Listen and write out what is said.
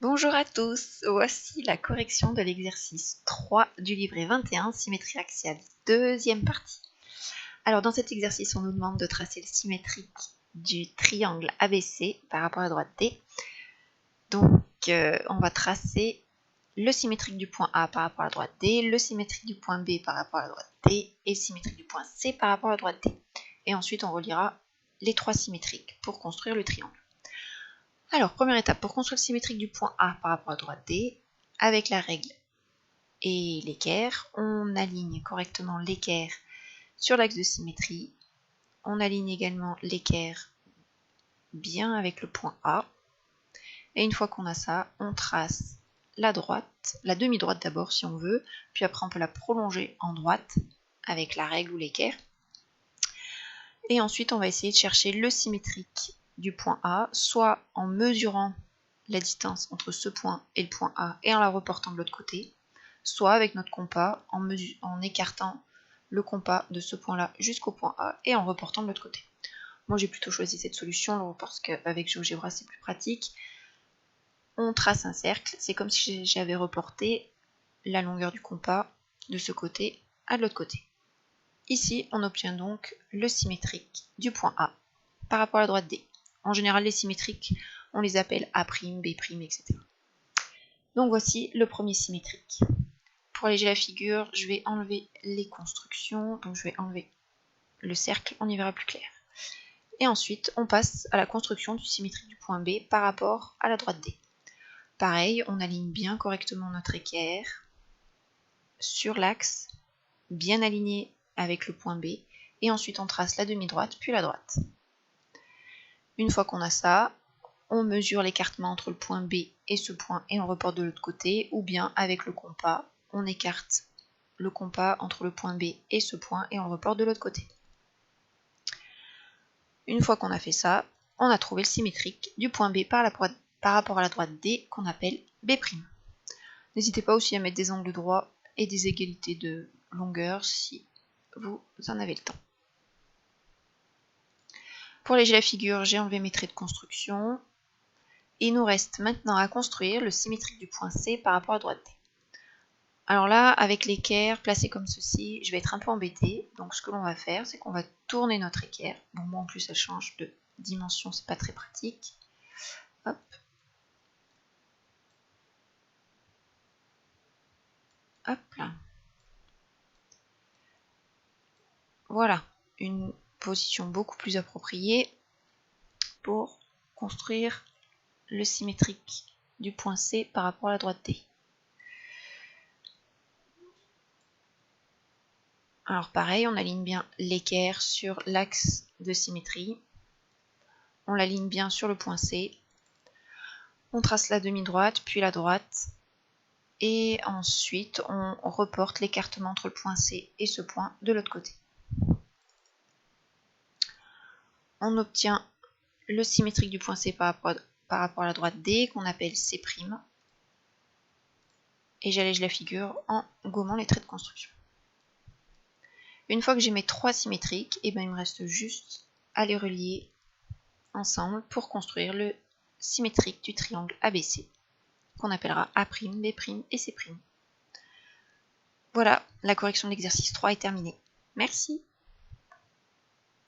Bonjour à tous, voici la correction de l'exercice 3 du livret 21, symétrie axiale, deuxième partie. Alors dans cet exercice, on nous demande de tracer le symétrique du triangle ABC par rapport à la droite D. Donc on va tracer le symétrique du point A par rapport à la droite D, le symétrique du point B par rapport à la droite D et le symétrique du point C par rapport à la droite D. Et ensuite on reliera les trois symétriques pour construire le triangle. Alors, première étape, pour construire le symétrique du point A par rapport à droite D, avec la règle et l'équerre, on aligne correctement l'équerre sur l'axe de symétrie. On aligne également l'équerre bien avec le point A. Et une fois qu'on a ça, on trace la droite, la demi-droite d'abord si on veut, puis après on peut la prolonger en droite avec la règle ou l'équerre. Et ensuite, on va essayer de chercher le symétrique du point A, soit en mesurant la distance entre ce point et le point A et en la reportant de l'autre côté, soit avec notre compas en écartant le compas de ce point-là jusqu'au point A et en reportant de l'autre côté. Moi j'ai plutôt choisi cette solution parce qu'avec GeoGebra c'est plus pratique. On trace un cercle, c'est comme si j'avais reporté la longueur du compas de ce côté à de l'autre côté. Ici, on obtient donc le symétrique du point A par rapport à la droite D. En général, les symétriques, on les appelle A', B', etc. Donc voici le premier symétrique. Pour alléger la figure, je vais enlever les constructions. Donc je vais enlever le cercle, on y verra plus clair. Et ensuite, on passe à la construction du symétrique du point B par rapport à la droite D. Pareil, on aligne bien correctement notre équerre sur l'axe, bien aligné avec le point B, et ensuite on trace la demi-droite puis la droite. Une fois qu'on a ça, on mesure l'écartement entre le point B et ce point et on reporte de l'autre côté, ou bien avec le compas, on écarte le compas entre le point B et ce point et on le reporte de l'autre côté. Une fois qu'on a fait ça, on a trouvé le symétrique du point B par rapport à la droite D qu'on appelle B'. N'hésitez pas aussi à mettre des angles droits et des égalités de longueur si vous en avez le temps. Pour alléger la figure, j'ai enlevé mes traits de construction. Il nous reste maintenant à construire le symétrique du point C par rapport à droite D. Alors là, avec l'équerre placée comme ceci, je vais être un peu embêtée. Donc ce que l'on va faire, c'est qu'on va tourner notre équerre. Bon, moi en plus elle change de dimension, c'est pas très pratique. Hop. Hop là. Voilà, une position beaucoup plus appropriée pour construire le symétrique du point C par rapport à la droite D. Alors pareil, on aligne bien l'équerre sur l'axe de symétrie. On l'aligne bien sur le point C. On trace la demi-droite, puis la droite. Et ensuite, on reporte l'écartement entre le point C et ce point de l'autre côté. On obtient le symétrique du point C par rapport à la droite D, qu'on appelle C'. Et j'allège la figure en gommant les traits de construction. Une fois que j'ai mes trois symétriques, il me reste juste à les relier ensemble pour construire le symétrique du triangle ABC, qu'on appellera A', B' et C'. Voilà, la correction de l'exercice 3 est terminée. Merci.